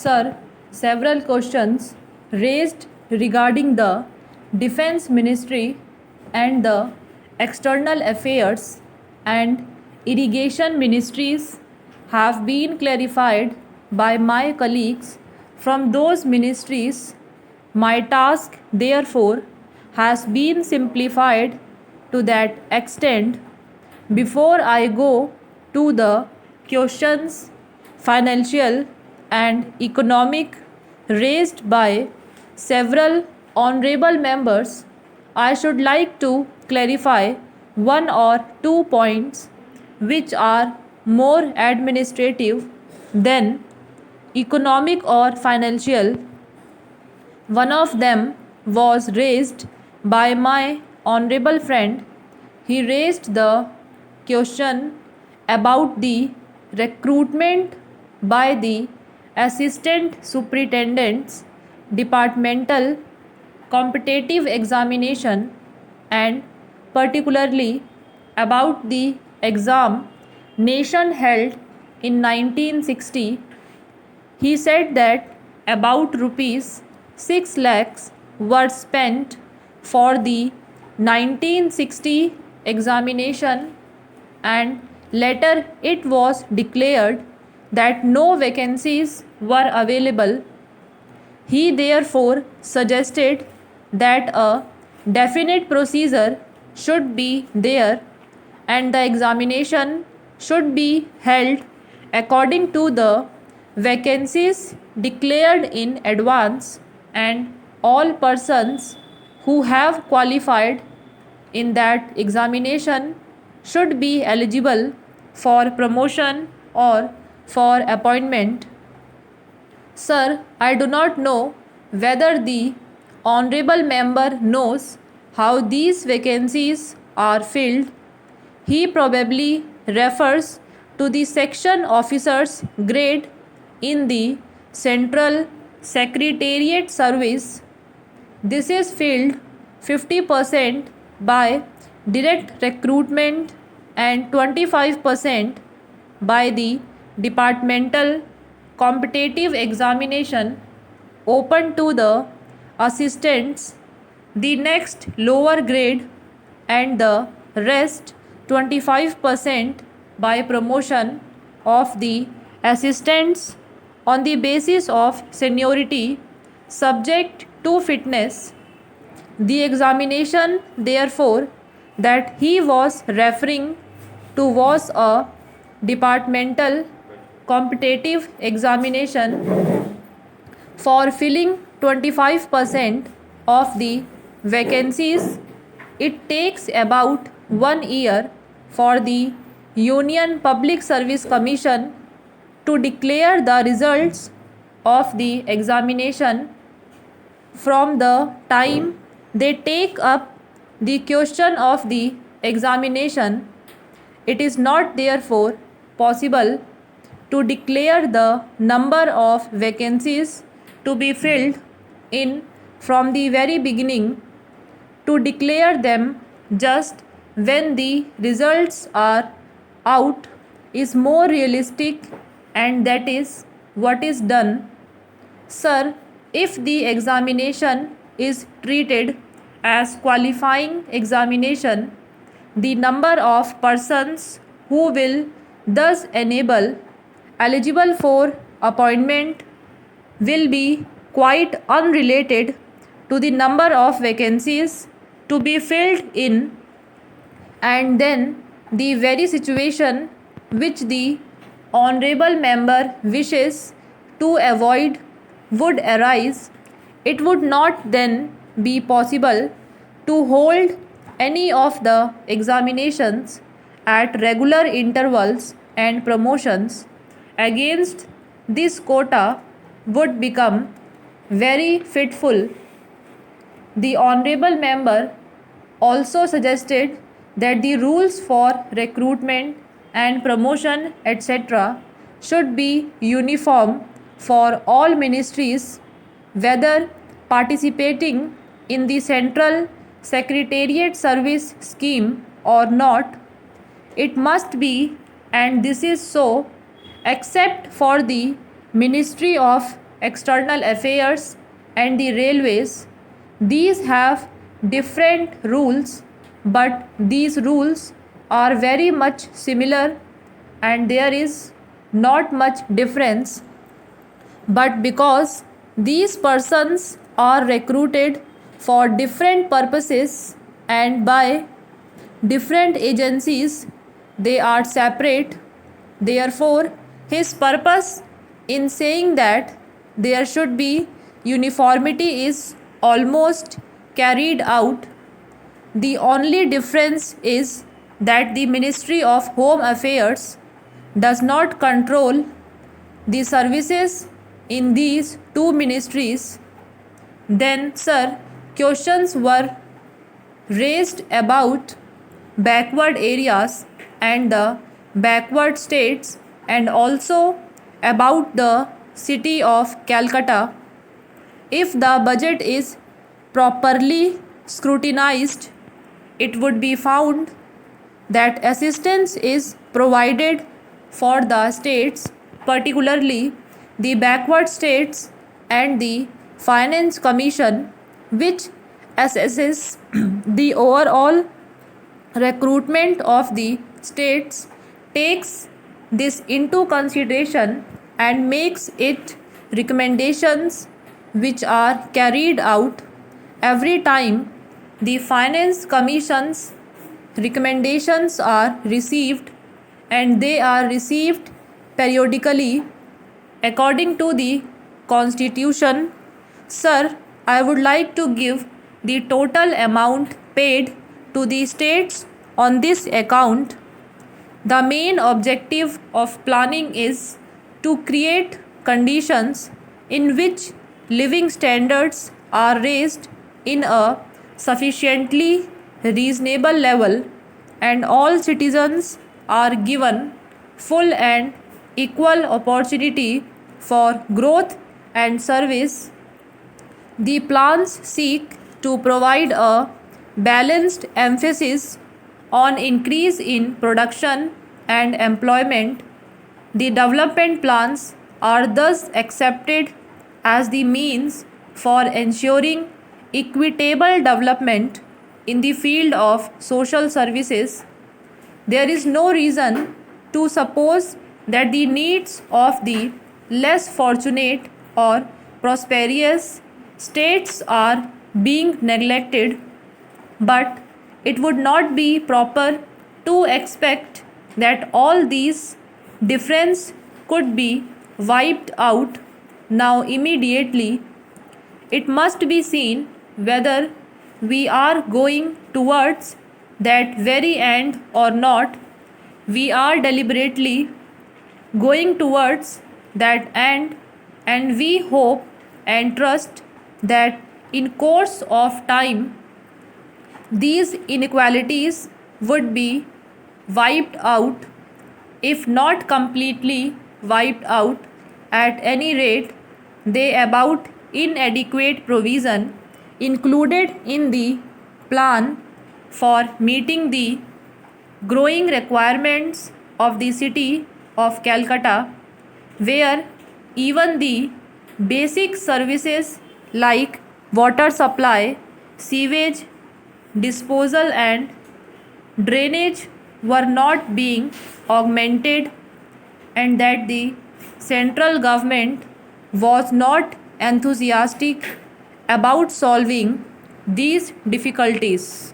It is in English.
Sir, several questions raised regarding the Defense Ministry and the External Affairs and Irrigation Ministries have been clarified by my colleagues from those ministries. My task, therefore, has been simplified to that extent. Before I go to the questions, financial and economic, raised by several honorable members, I should like to clarify one or two points which are more administrative than economic or financial. One of them was raised by my honorable friend. He raised the question about the recruitment by the assistant superintendents, departmental competitive examination, and particularly about the examination held in 1960. He said that about rupees 6 lakhs were spent for the 1960 examination, and later it was declared that no vacancies were available. He therefore suggested that a definite procedure should be there and the examination should be held according to the vacancies declared in advance, and all persons who have qualified in that examination should be eligible for promotion or for appointment. Sir, I do not know whether the honorable member knows how these vacancies are filled. He probably refers to the section officer's grade in the Central Secretariat Service. This is filled 50% by direct recruitment and 25% by the departmental competitive examination open to the assistants, the next lower grade, and the rest 25% by promotion of the assistants on the basis of seniority subject to fitness. The examination, therefore, that he was referring to was a departmental competitive examination for filling 25% of the vacancies. It takes about 1 year for the Union Public Service Commission to declare the results of the examination. From the time they take up the question of the examination, it is not therefore possible to declare the number of vacancies to be filled in from the very beginning. To declare them just when the results are out is more realistic, and that is what is done. Sir, if the examination is treated as qualifying examination, the number of persons who will thus enable eligible for appointment will be quite unrelated to the number of vacancies to be filled in, and then the very situation which the honorable member wishes to avoid would arise. It would not then be possible to hold any of the examinations at regular intervals, and promotions against this quota would become very fitful. The honorable member also suggested that the rules for recruitment and promotion etc. should be uniform for all ministries, whether participating in the Central Secretariat Service scheme or not. It must be, and this is so, except for the Ministry of external affairs, and the railways. These have different rules, but these rules are very much similar and there is not much difference. But because these persons are recruited for different purposes and by different agencies, they are separate. Therefore, his purpose in saying that there should be uniformity is almost carried out. The only difference is that the Ministry of Home Affairs does not control the services in these two ministries. Then, sir, questions were raised about backward areas and the backward states and also about the city of Calcutta. If the budget is properly scrutinized, it would be found that assistance is provided for the states, particularly the backward states, and the Finance Commission, which assesses the overall recruitment of the states, takes this into consideration and makes it recommendations which are carried out every time the Finance Commission's recommendations are received, and they are received periodically according to the Constitution. Sir, I would like to give the total amount paid to the states on this account. The main objective of planning is to create conditions in which living standards are raised in a sufficiently reasonable level and all citizens are given full and equal opportunity for growth and service. The plans seek to provide a balanced emphasis on increase in production and employment. The development plans are thus accepted as the means for ensuring equitable development in the field of social services. There is no reason to suppose that the needs of the less fortunate or prosperous states are being neglected, but it would not be proper to expect that all these differences could be wiped out now immediately. It must be seen whether we are going towards that very end or not. We are deliberately going towards that end, and we hope and trust that in course of time these inequalities would be wiped out, if not completely wiped out, at any rate they about inadequate provision included in the plan for meeting the growing requirements of the city of Calcutta, where even the basic services like water supply, sewage disposal and drainage were not being augmented, and that the central government was not enthusiastic about solving these difficulties.